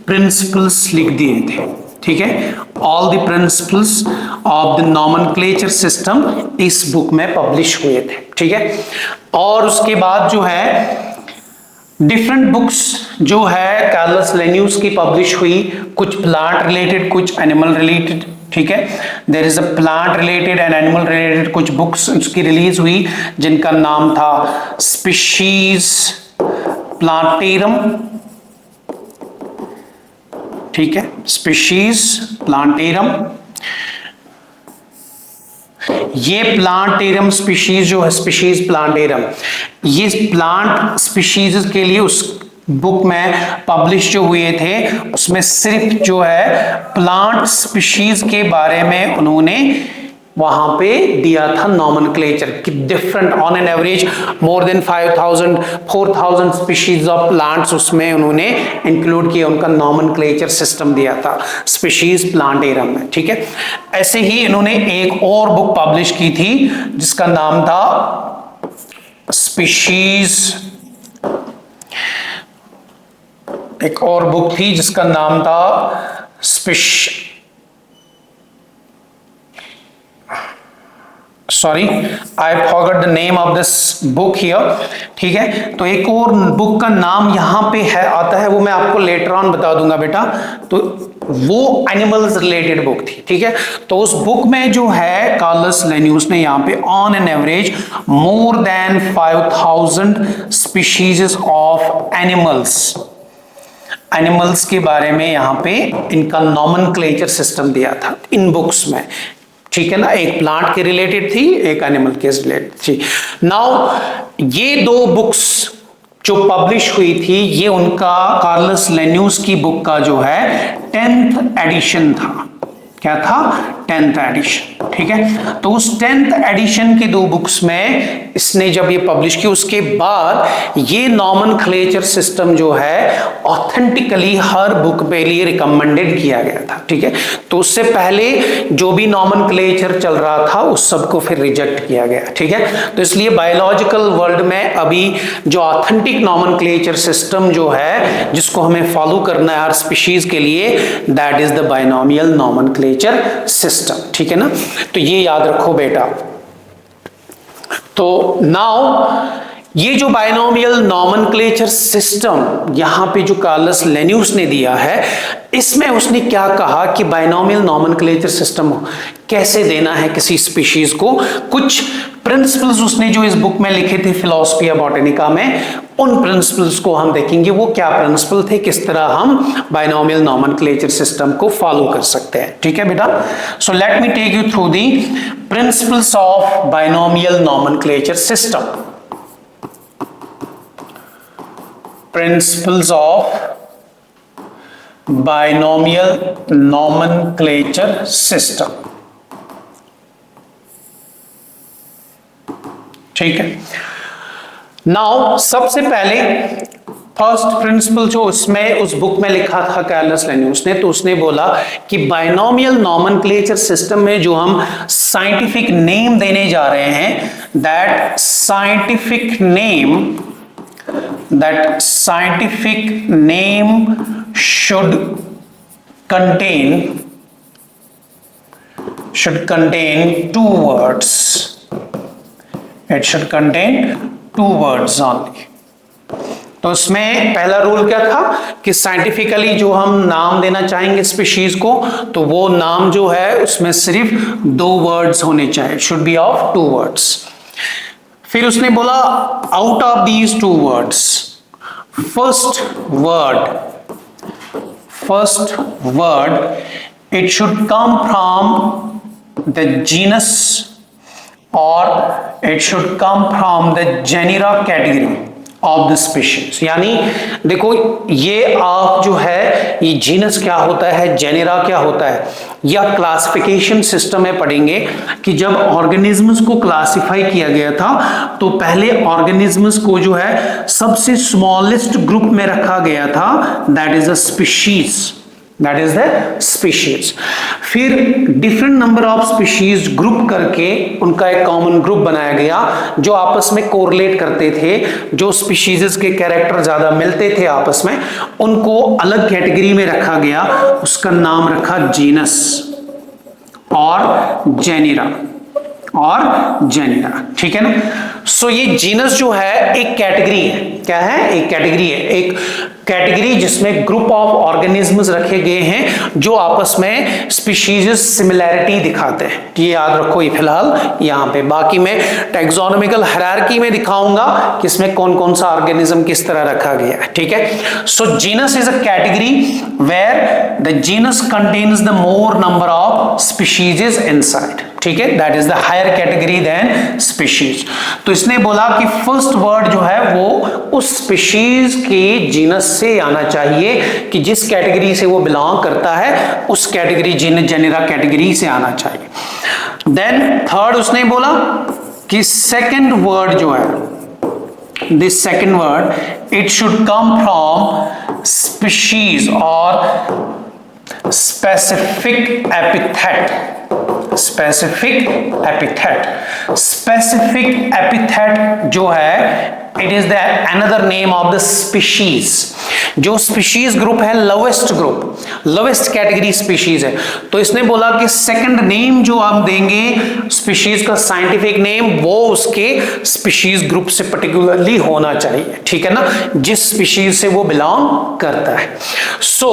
प्रिंसिपल्स लिख दिए थे। ठीक है, all the principles of the nomenclature system इस बुक में पब्लिश हुए थे। ठीक है, और उसके बाद जो है डिफरेंट बुक्स जो है कार्लस लेन्यूस की पब्लिश हुई, कुछ प्लांट रिलेटेड, कुछ एनिमल रिलेटेड। ठीक है, there is a plant related and animal related कुछ बुक्स उसकी रिलीज हुई, जिनका नाम था स्पीशीज प्लांटेरम। ठीक है, स्पीशीज प्लांटेरम। ये प्लांटेरम स्पीशीज जो है, स्पीशीज प्लांटेरम, ये प्लांट स्पीशीज के लिए उस बुक में पब्लिश जो हुए थे, उसमें सिर्फ जो है प्लांट स्पीशीज के बारे में उन्होंने वहां पे दिया था नॉमेनक्लेचर कि different on an average more than 4000 species of plants उसमें उन्होंने इंक्लूड किया, उनका नॉमेनक्लेचर सिस्टम दिया था स्पीशीज प्लांटेरम में। ठीक है, ऐसे ही इन्होंने एक और बुक पब्लिश की थी जिसका नाम था स्पीशीज, एक और बुक थी जिसका नाम था sorry I forgot the name of this book here. ठीक है, तो एक और बुक का नाम यहां पे है आता है, वो मैं आपको लेटर ऑन बता दूंगा बेटा। तो वो एनिमल्स रिलेटेड बुक थी। ठीक है, तो उस बुक में जो है कार्लस लिन्यूस ने यहाँ पे on an average more than 5000 species of animals के बारे में यहाँ पे इनका नॉमेनक्लेचर सिस्टम दिया था इन बुक्स में। ठीक है ना, एक प्लांट के रिलेटेड थी, एक एनिमल के रिलेटेड थी। नाउ ये दो बुक्स जो पब्लिश हुई थी, ये उनका कार्लस लिन्यूस की बुक का जो है 10th एडिशन था। क्या था? 10th addition. ठीक है, तो उस 10th एडिशन के दो बुक्स में इसने जब ये पब्लिश की, उसके बाद ये नॉमेनक्लेचर सिस्टम जो है ऑथेंटिकली हर बुक पे लिए रिकमेंडेड किया गया था। ठीक है, तो उससे पहले जो भी नॉमेनक्लेचर चल रहा था उस सबको फिर रिजेक्ट किया गया। ठीक है, तो इसलिए बायोलॉजिकल वर्ल्ड में अभी जो ऑथेंटिक नॉमेनक्लेचर सिस्टम जो है जिसको हमें फॉलो करना है हर स्पीशीज के लिए, that is the binomial nomenclature system. ठीक है ना, तो ये याद रखो बेटा। तो नाउ ये जो बाइनोमियल नॉमेनक्लेचर सिस्टम यहां पे जो कार्लस लिन्यूस ने दिया है, इसमें उसने क्या कहा कि बाइनोमियल नॉमेनक्लेचर सिस्टम कैसे देना है किसी स्पीशीज को। कुछ प्रिंसिपल्स उसने जो इस बुक में लिखे थे फिलॉसफी बॉटनिका में, उन प्रिंसिपल्स को हम देखेंगे वो क्या प्रिंसिपल थे, किस तरह हम बाइनोमियल नॉमेनक्लेचर सिस्टम को फॉलो कर सकते हैं। ठीक है बेटा, so let me take you through the principles of binomial nomenclature system. Principles of binomial nomenclature system। ठीक है, नाउ सबसे पहले फर्स्ट प्रिंसिपल जो उसमें उस बुक में लिखा था कार्लस लिन्यूस ने, तो उसने बोला कि बाइनोमियल नॉमेनक्लेचर सिस्टम में जो हम साइंटिफिक नेम देने जा रहे हैं, that scientific name should contain two words. It should contain two words only. तो उसमें पहला रूल क्या था कि साइंटिफिकली जो हम नाम देना चाहेंगे स्पीशीज को, तो वो नाम जो है उसमें सिर्फ 2 वर्ड्स होने चाहिए, शुड बी ऑफ 2 वर्ड्स। फिर उसने बोला out of these 2 words, first word it should come from the genus और it should come from the genera category of the species. यानी देखो, ये आप जो है ये जीनस क्या होता है, जेनेरा क्या होता है, या क्लासिफिकेशन सिस्टम में पढ़ेंगे कि जब ऑर्गेनिजम्स को क्लासिफाई किया गया था तो पहले ऑर्गेनिजम्स को जो है सबसे स्मॉलेस्ट ग्रुप में रखा गया था, दैट इज द स्पीशीज। फिर different number of species group करके उनका एक कॉमन ग्रुप बनाया गया जो आपस में कोरिलेट करते थे, जो स्पीशीज के कैरेक्टर ज्यादा मिलते थे आपस में, उनको अलग कैटेगरी में रखा गया, उसका नाम रखा जीनस और जेनेरा। ठीक है ना, सो ये जीनस जो है एक कैटेगरी है। क्या है? एक कैटेगरी है, एक कैटेगरी जिसमें ग्रुप ऑफ ऑर्गेनिजम्स रखे गए हैं जो आपस में स्पीशीज सिमिलैरिटी दिखाते हैं। ये याद रखो, ये फिलहाल यहाँ पे, बाकी मैं टैक्सोनॉमिकल हायरार्की में दिखाऊंगा कि इसमें कौन कौन सा ऑर्गेनिज्म किस तरह रखा गया है। ठीक है, so genus is a category where the genus contains the more number of species inside. ठीक है, that is the higher category then species. तो इसने बोला कि फर्स्ट वर्ड जो है वो उस स्पीशीज के जीनस से आना चाहिए कि जिस कैटेगरी से वो बिलोंग करता है, उस कैटेगरी जेनेरा कैटेगरी से आना चाहिए। देन थर्ड उसने बोला कि सेकंड वर्ड जो है, this second word it should come from species और specific epithet. Specific epithet, specific epithet जो है it is the another name of the species. जो स्पीशीज ग्रुप है lowest group, lowest category species है, तो इसने बोला कि सेकंड नेम जो हम देंगे स्पीशीज का साइंटिफिक नेम वो उसके स्पीशीज ग्रुप से पर्टिकुलरली होना चाहिए, ठीक है ना, जिस स्पीशीज से वो बिलोंग करता है। So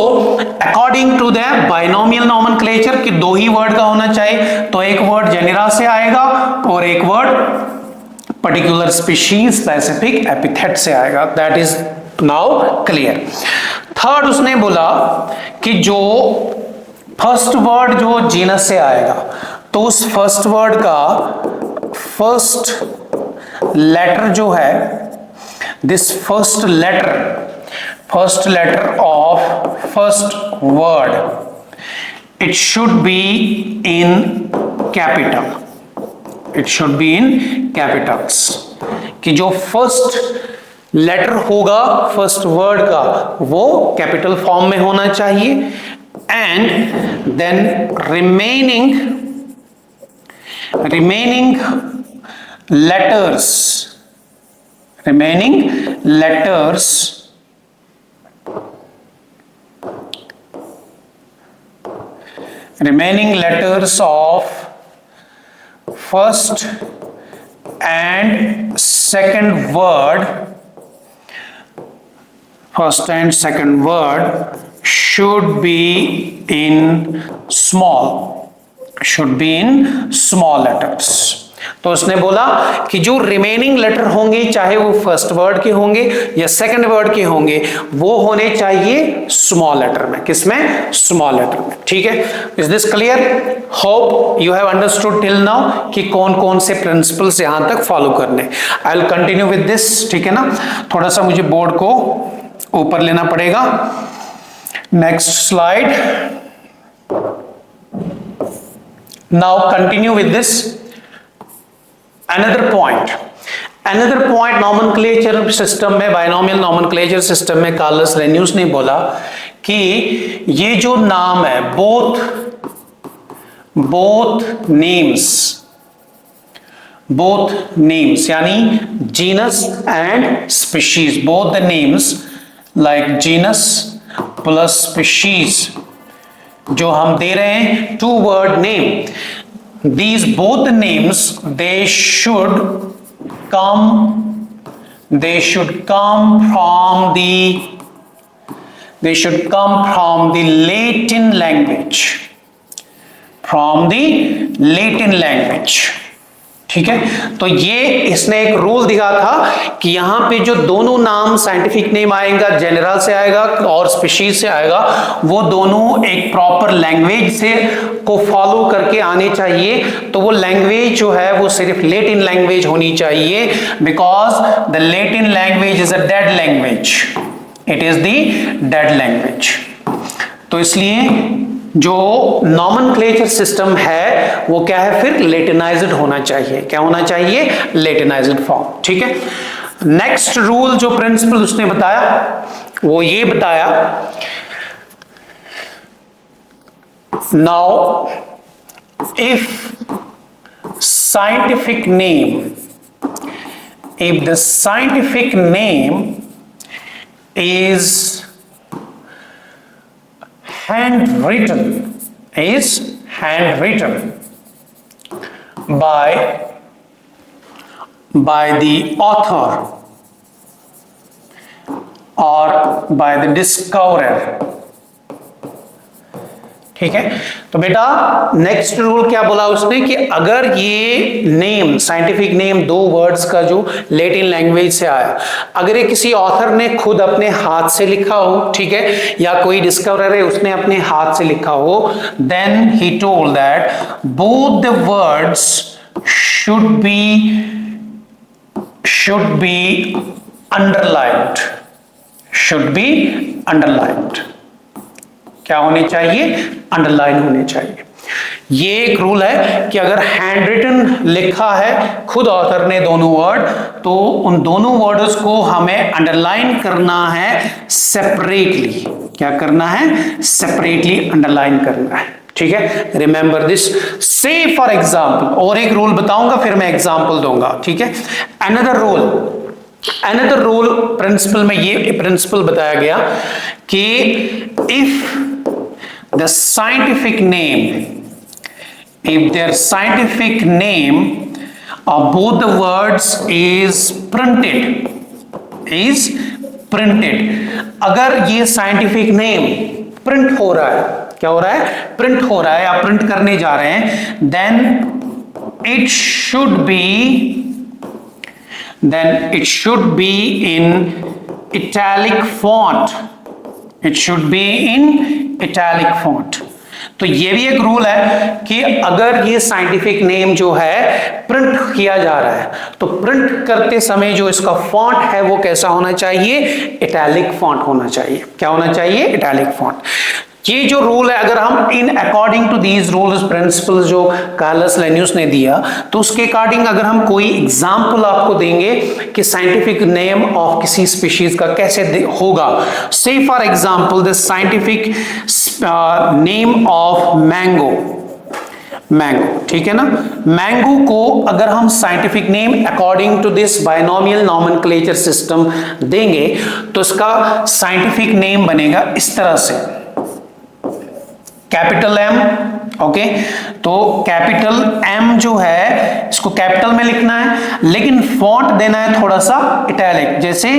according to the binomial nomenclature कि दो ही वर्ड का होना चाहिए, तो एक वर्ड जेनेरा से आएगा और एक word particular species specific epithet से आएगा। That is now clear. Third उसने बोला कि जो फर्स्ट वर्ड जो जीनस से आएगा तो उस फर्स्ट वर्ड का फर्स्ट लेटर जो है, this first letter of first word it should be in capital, it should be in capitals, कि जो फर्स्ट लेटर होगा फर्स्ट वर्ड का वो कैपिटल फॉर्म में होना चाहिए, and then remaining letters of first and second word should be in small letters। तो उसने बोला कि जो रिमेनिंग लेटर होंगे चाहे वो फर्स्ट वर्ड के होंगे या सेकंड वर्ड के होंगे वो होने चाहिए स्मॉल लेटर में। किसमें? स्मॉल लेटर में। ठीक है, is this clear? Hope you have understood till now कि कौन कौन से प्रिंसिपल्स यहां तक फॉलो करने। I will continue with this, ठीक है ना। थोड़ा सा मुझे बोर्ड को ऊपर लेना पड़ेगा। Next slide. Now continue with this. Another point nomenclature system में, बाइनोमियल नॉमेनक्लेचर सिस्टम में कार्लस लेन्यूस ने बोला कि ये जो नाम है बोथ नेम्स यानी genus and species, both the names like genus plus species जो हम दे रहे हैं two word name, these both names they should come from the Latin language, ठीक है। तो ये इसने एक रूल दिया था कि यहां पे जो दोनों नाम साइंटिफिक नेम आएगा, जनरल से आएगा और स्पीशीज से आएगा, वो दोनों एक प्रॉपर लैंग्वेज से को फॉलो करके आने चाहिए। तो वो लैंग्वेज जो है वो सिर्फ लैटिन लैंग्वेज होनी चाहिए, because the Latin language is a dead language, it is the dead language. तो इसलिए जो नॉमेनक्लेचर सिस्टम है वो क्या है, फिर लैटिनाइज्ड होना चाहिए। क्या होना चाहिए? लैटिनाइज्ड फॉर्म, ठीक है। नेक्स्ट रूल जो प्रिंसिपल उसने बताया वो ये बताया, now if the scientific name is handwritten by the author or by the discoverer, ठीक है। तो बेटा नेक्स्ट रूल क्या बोला उसने कि अगर ये नेम, साइंटिफिक नेम दो वर्ड्स का जो लैटिन लैंग्वेज से आया, अगर ये किसी ऑथर ने खुद अपने हाथ से लिखा हो, ठीक है, या कोई डिस्कवरर है उसने अपने हाथ से लिखा हो, then he told that both the words should be underlined। क्या होने चाहिए? अंडरलाइन होने चाहिए। ये एक रूल है कि अगर हैंड रिटन लिखा है खुद ऑथर ने दोनों वर्ड, तो उन दोनों वर्ड्स को हमें अंडरलाइन करना है सेपरेटली। क्या करना है? सेपरेटली अंडरलाइन करना है। ठीक है, रिमेंबर दिस। से फॉर एग्जाम्पल, और एक रूल बताऊंगा फिर मैं एग्जाम्पल दूंगा। ठीक है, अनदर रूल प्रिंसिपल में ये प्रिंसिपल बताया गया कि if the scientific name, if their scientific name of both the words is printed, अगर ये साइंटिफिक नेम प्रिंट हो रहा है, क्या हो रहा है? प्रिंट हो रहा है या प्रिंट करने जा रहे हैं, then it should be in italic font. It should be in italic font. तो ये भी एक रूल है कि अगर ये साइंटिफिक नेम जो है प्रिंट किया जा रहा है, तो प्रिंट करते समय जो इसका फॉन्ट है वो कैसा होना चाहिए? इटैलिक फॉन्ट होना चाहिए। क्या होना चाहिए? Italic font. ये जो रूल है, अगर हम इन according to these rules principles जो कार्लस लिन्यूस ने दिया, तो उसके अकॉर्डिंग अगर हम कोई एग्जांपल आपको देंगे कि साइंटिफिक नेम ऑफ किसी स्पीशीज का कैसे होगा, say for example the scientific name of mango, ठीक है ना। मैंगो को अगर हम scientific name according to this binomial nomenclature system देंगे, तो इसका साइंटिफिक नेम बनेगा इस तरह से, कैपिटल एम। ओके, तो कैपिटल एम जो है इसको कैपिटल में लिखना है, लेकिन फॉन्ट देना है थोड़ा सा इटैलिक जैसे।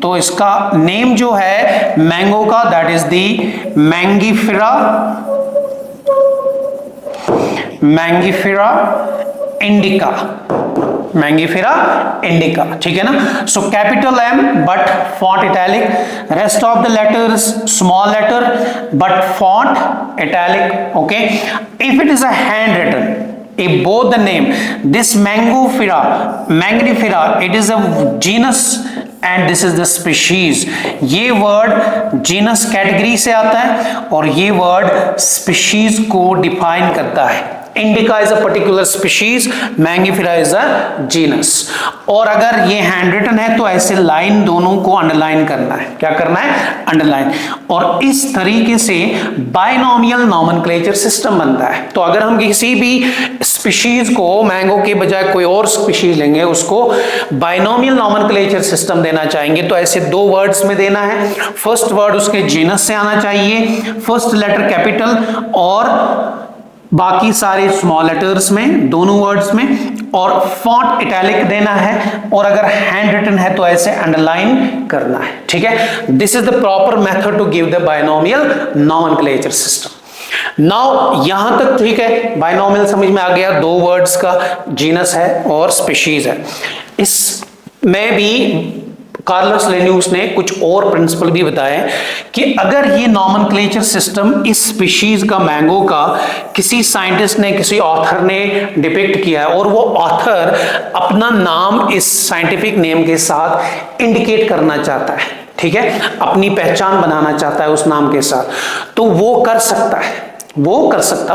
तो इसका नेम जो है मैंगो का, that is the Mangifera indica, ठीक है ना। So capital M but font italic, rest of the letters small letter but font italic. Okay, if it is a hand written, if both the name, this Mangifera, it is a genus and this is the species. ये word genus category से आता है और ये word species को define करता है। Indica is a particular species, Mangifera is a genus. और अगर ये हैंड रिटन है तो ऐसे लाइन दोनों को अंडरलाइन करना है। क्या करना है? अंडरलाइन। और इस तरीके से बायनोमियल नॉमेनक्लेचर सिस्टम बनता है। तो अगर हम किसी भी स्पीशीज को मैंगो के बजाय कोई और स्पीशीज लेंगे, उसको बायनोमियल नॉमेनक्लेचर सिस्टम देना चाहेंगे, तो ऐसे दो वर्ड्स में देना है। फर्स्ट वर्ड उसके जीनस से आना चाहिए, फर्स्ट लेटर कैपिटल और बाकी सारे स्मॉल लेटर्स में, दोनों वर्ड्स में, और फॉन्ट इटैलिक देना है। और अगर हैंड रिटन है तो ऐसे अंडरलाइन करना है। ठीक है, this is the proper method to give the binomial nomenclature system. Now यहां तक ठीक है, बायनोमियल समझ में आ गया, दो वर्ड्स का जीनस है और स्पीशीज है। इसमें भी कार्लस लिन्यूस ने कुछ और प्रिंसिपल भी बताए कि अगर ये नॉमेनक्लेचर सिस्टम इस स्पीशीज का, मैंगो का, किसी साइंटिस्ट ने, किसी ऑथर ने डिपिक्ट किया है और वो ऑथर अपना नाम इस साइंटिफिक नेम के साथ इंडिकेट करना चाहता है, ठीक है, अपनी पहचान बनाना चाहता है उस नाम के साथ, तो वो कर सकता है।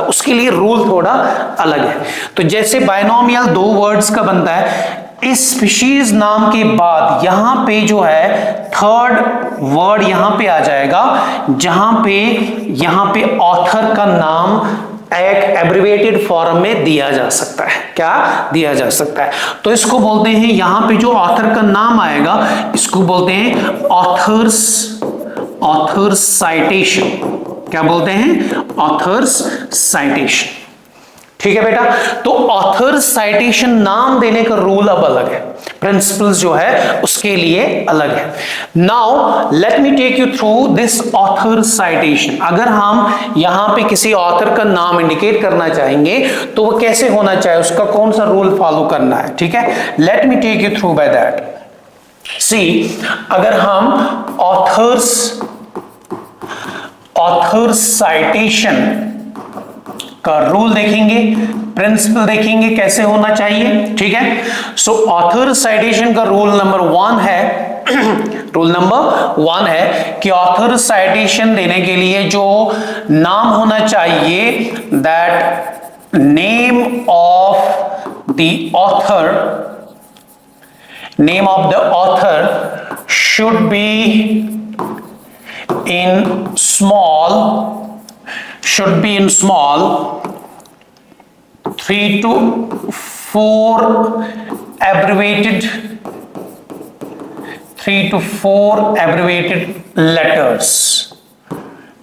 उसके लिए रूल थोड़ा अलग है। तो जैसे बायनोमियल दो वर्ड्स का बनता है, इस स्पीशीज नाम के बाद यहां पे जो है थर्ड वर्ड यहां पे आ जाएगा, जहां पे ऑथर का नाम एक एब्रिवेटेड फॉर्म में दिया जा सकता है। क्या दिया जा सकता है? तो इसको बोलते हैं, यहां पे जो ऑथर का नाम आएगा इसको बोलते हैं ऑथर्स साइटेशन। क्या बोलते हैं? Authors citation. ठीक है बेटा, तो ऑथर्स साइटेशन नाम देने का रूल अब अलग है, प्रिंसिपल्स जो है उसके लिए अलग है। Now let me take you through this authors citation. अगर हम यहां पे किसी ऑथर का नाम इंडिकेट करना चाहेंगे तो वो कैसे होना चाहिए, उसका कौन सा रूल फॉलो करना है? ठीक है, let me take you through by that. See, अगर हम ऑथर्स साइटेशन का रूल देखेंगे, प्रिंसिपल देखेंगे कैसे होना चाहिए। ठीक है, सो ऑथर साइटेशन का रूल नंबर 1 है कि ऑथर साइटेशन देने के लिए जो नाम होना चाहिए, that name of the author should be in small 3 to 4 abbreviated letters.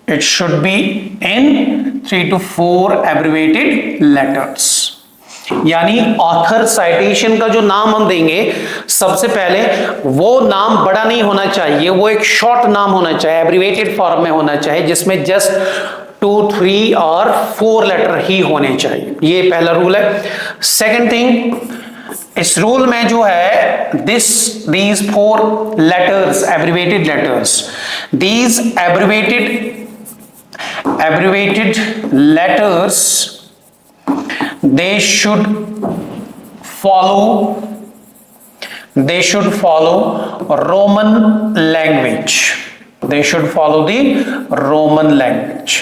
It should be in 3 to 4 abbreviated letters. यानी ऑथर साइटेशन का जो नाम हम देंगे, सबसे पहले वो नाम बड़ा नहीं होना चाहिए, वो एक शॉर्ट नाम होना चाहिए, एब्रिवेटेड फॉर्म में होना चाहिए, जिसमें जस्ट 2, 3 और 4 लेटर ही होने चाहिए। ये पहला रूल है। सेकंड थिंग, इस रूल में जो है these 4 letters, abbreviated letters, these abbreviated letters, they should follow Roman language. They should follow the Roman language.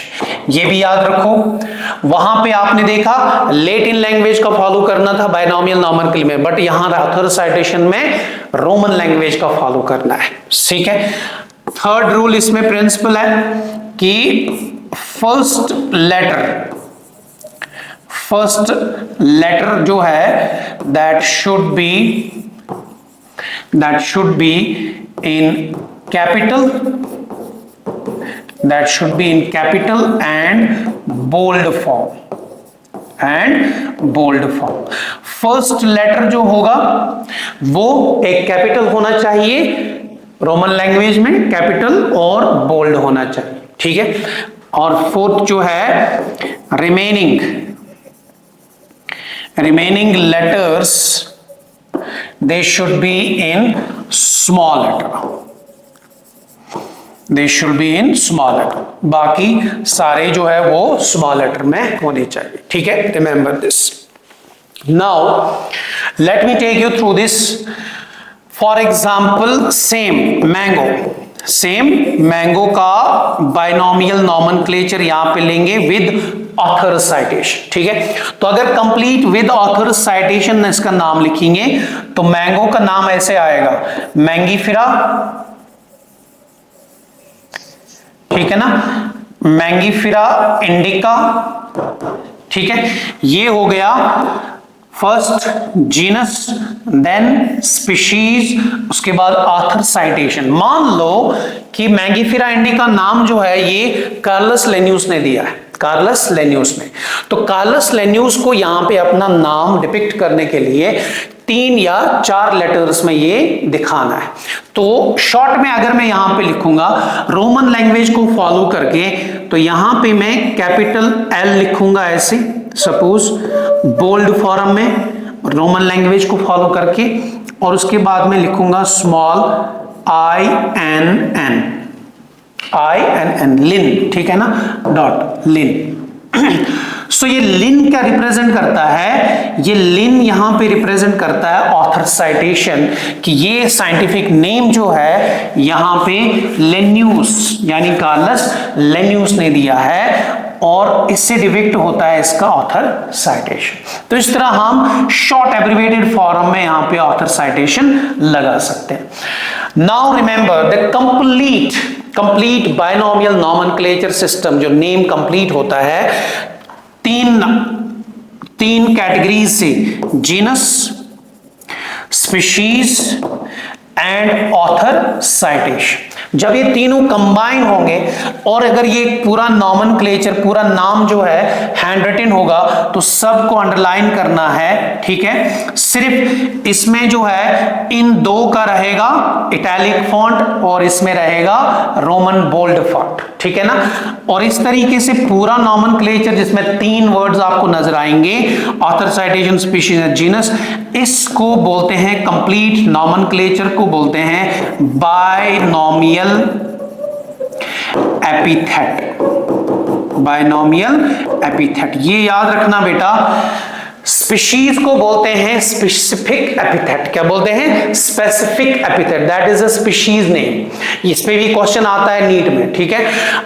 ये भी याद रखो। वहां पे आपने देखा लेटिन लैंग्वेज का फॉलो करना था बायनॉमियल नॉमेनक्लेचर में, बट यहां ऑथर साइटेशन में रोमन लैंग्वेज का फॉलो करना है। ठीक है। थर्ड रूल इसमें प्रिंसिपल है कि फर्स्ट लेटर जो है that should be in capital and bold form. First letter जो होगा वो एक कैपिटल होना चाहिए, रोमन लैंग्वेज में कैपिटल और बोल्ड होना चाहिए। ठीक है। और फोर्थ जो है remaining letters, they should be in small letter. बाकी सारे जो है वो स्मॉल लेटर में होने चाहिए। ठीक है। Remember this. Now let me take you through this. For example same mango का बाइनोमियल नॉमेनक्लेचर यहां पे लेंगे विद ऑथर साइटेशन। ठीक है। तो अगर कंप्लीट विद ऑथर साइटेशन इसका नाम लिखेंगे तो मैंगो का नाम ऐसे आएगा, मैंगीफेरा। ठीक है ना, मैंगीफेरा इंडिका। ठीक है। ये हो गया फर्स्ट जीनस, देन स्पीशीज, उसके बाद ऑथर साइटेशन। मान लो कि मैंगीफेरा इंडिका नाम जो है ये कार्लस लेन्यूस ने दिया है, तो कार्लस लेन्यूस को यहां पे अपना नाम डिपिक्ट करने के लिए 3 या 4 लेटर्स में ये दिखाना है। तो शॉर्ट में अगर मैं यहां पे लिखूंगा रोमन लैंग्वेज को फॉलो करके, तो यहां पे मैं कैपिटल L लिखूंगा ऐसे, सपोज बोल्ड फॉर्म में रोमन लैंग्वेज को फॉलो करके, और उसके बाद में लिखूंगा स्मॉल INN लिन। ठीक है ना, डॉट लिन। सो ये लिन क्या रिप्रेजेंट करता है? ये लिन यहां पे रिप्रेजेंट करता है ऑथर साइटेशन, कि ये साइंटिफिक नेम जो है यहां पे लेन्यूस यानी कार्लस लेन्यूस ने दिया है, और इससे डिपिक्ट होता है इसका ऑथर साइटेशन। तो इस तरह हम शॉर्ट एब्रिविएटेड फॉर्म में यहां पे ऑथर साइटेशन लगा सकते हैं। Now remember the complete binomial nomenclature system, जो नेम कंप्लीट होता है तीन कैटेगरीज से, genus, species and author citation. जब ये तीनों कंबाइन होंगे और अगर ये पूरा नॉमेनक्लेचर, पूरा नाम जो है हैंड रिटन होगा, तो सबको अंडरलाइन करना है। ठीक है। सिर्फ इसमें जो है इन 2 का रहेगा इटैलिक फॉन्ट और इसमें रहेगा रोमन बोल्ड फॉन्ट। ठीक है ना। और इस तरीके से पूरा नॉमेनक्लेचर जिसमें 3 वर्ड्स आपको नजर आएंगे, author citation, species and genus, इसको बोलते हैं कंप्लीट नॉमेनक्लेचर को बोलते हैं बायनोमियल एपिथेट। ये याद रखना बेटा, स्पीशीज को बोलते हैं स्पेसिफिक एपिथेट। क्या बोलते हैं? Specific epithet, that is a species name. इस पे भी क्वेश्चन आता है नीट में, ठीक है।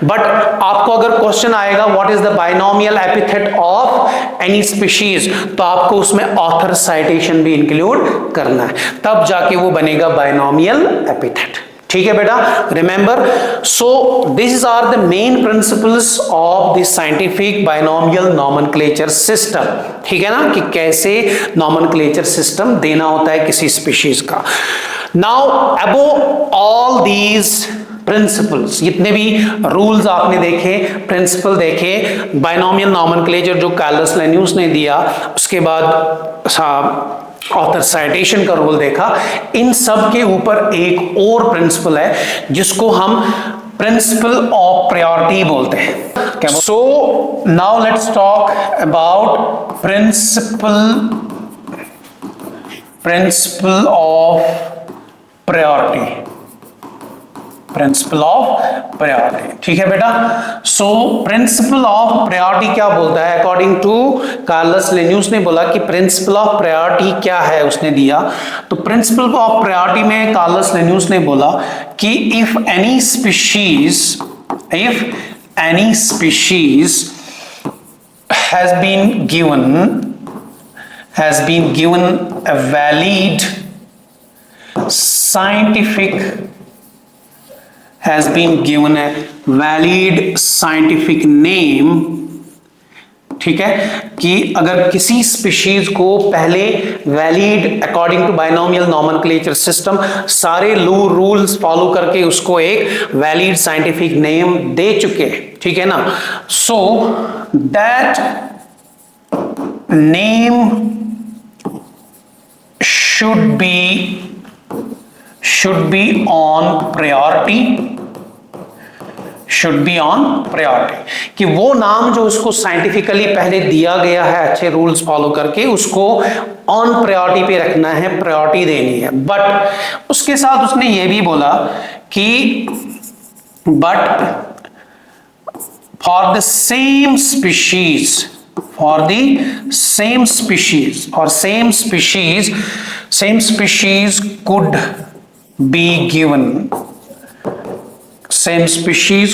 बट आपको अगर क्वेश्चन आएगा what is the binomial epithet of any species, तो आपको उसमें ऑथर साइटेशन भी इंक्लूड करना है, तब जाके वो बनेगा बाइनोमियल एपिथेट। ठीक है बेटा, remember. So this are the main principles of the scientific binomial nomenclature system. ठीक है ना, कि कैसे नॉमेनक्लेचर सिस्टम देना होता है किसी स्पीशीज का। Now above all these principles, जितने भी रूल्स आपने देखे, प्रिंसिपल देखे, बाइनोमियल नॉमेनक्लेचर जो कार्लस लिन्यूस ने दिया, उसके बाद ऑथर साइटेशन का रूल देखा, इन सब के ऊपर एक और प्रिंसिपल है जिसको हम प्रिंसिपल ऑफ प्रायोरिटी बोलते हैं। So now let's talk about principal of priority. Principal of priority, ठीक है बेटा। सो प्रिंसिपल ऑफ प्रायोरिटी क्या बोलता है? अकॉर्डिंग टू कार्लस लिन्यूस ने बोला कि प्रिंसिपल ऑफ प्रायोरिटी क्या है, उसने दिया। तो प्रिंसिपल ऑफ प्रायोरिटी में कार्लस लिन्यूस ने बोला कि if any species has been given a valid scientific name, ठीक है, कि अगर किसी स्पीशीज को पहले valid according to binomial nomenclature system सारे रूल्स फॉलो करके उसको एक वैलिड साइंटिफिक नेम दे चुके, ठीक है ना। So that name should be on priority, कि वो नाम जो उसको साइंटिफिकली पहले दिया गया है अच्छे रूल्स फॉलो करके, उसको ऑन प्रायोरिटी पे रखना है, प्रायोरिटी देनी है। बट उसके साथ उसने ये भी बोला कि but for the same species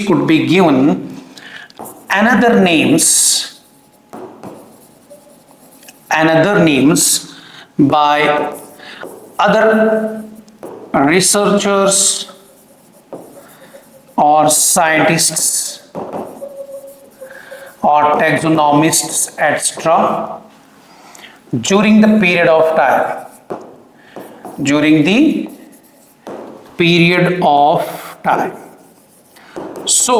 could be given another names by other researchers or scientists or taxonomists etc. during the period of time. सो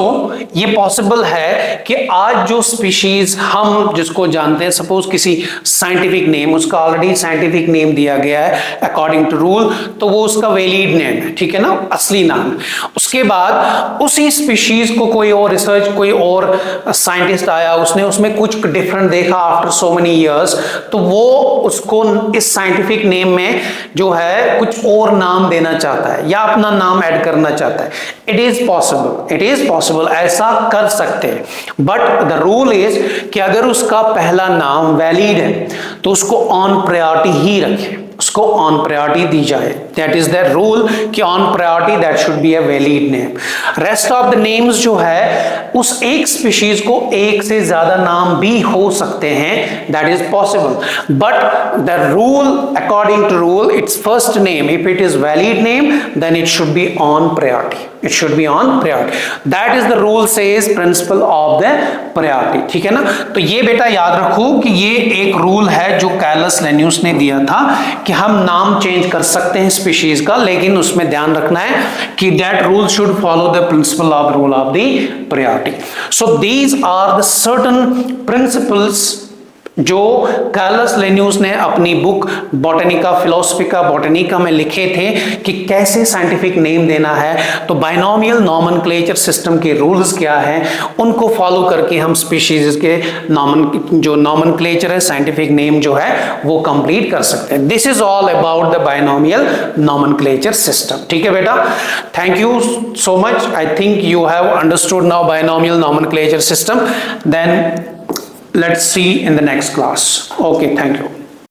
ये पॉसिबल है कि आज जो स्पीशीज हम जिसको जानते हैं, सपोज किसी साइंटिफिक नेम, उसका ऑलरेडी साइंटिफिक नेम दिया गया है अकॉर्डिंग टू रूल, तो वो उसका वैलिड नेम है, ठीक है ना, असली नाम। उसके बाद उसी स्पीशीज को कोई और साइंटिस्ट आया, उसने उसमें कुछ डिफरेंट देखा आफ्टर सो मेनी इयर्स, तो वो उसको इस साइंटिफिक नेम में जो है कुछ और नाम देना चाहता है या अपना नाम ऐड करना चाहता है। इट इज पॉसिबल, ऐसा कर सकते हैं। बट द रूल इज कि अगर उसका पहला नाम वैलिड है तो उसको ऑन प्रायोरिटी ही रखें, उसको ऑन प्रायोरिटी दी जाए। दैट इज द रूल कि on priority that should be a valid name. Rest of the names जो है, उस एक स्पीशीज को एक से ज्यादा नाम भी हो सकते हैं, that is possible. But the rule according to rule, it's first name, if it is valid name then it should be on priority, it should be on priority. That is the rule says principle of the priority, ठीक है ना। तो ये बेटा याद रखो कि ये एक रूल है जो कार्लस लिन्यूस ने दिया था कि हम नाम चेंज कर सकते हैं स्पीशीज का, लेकिन उसमें ध्यान रखना है कि that rule should follow the principle of rule of the priority. So these are the certain principles जो कार्लस लिन्यूस ने अपनी बुक बॉटनिका फिलोसफिका बॉटनिका में लिखे थे कि कैसे साइंटिफिक नेम देना है। तो बाइनोमियल नॉमेनक्लेचर सिस्टम के रूल्स क्या हैं, उनको फॉलो करके हम स्पीशीज के जो नॉमेनक्लेचर है, साइंटिफिक नेम जो है वो कंप्लीट कर सकते हैं। This is all about the binomial nomenclature system, ठीक है बेटा। Thank you so much. I think you have understood now binomial nomenclature system. Then let's see in the next class. Okay, thank you.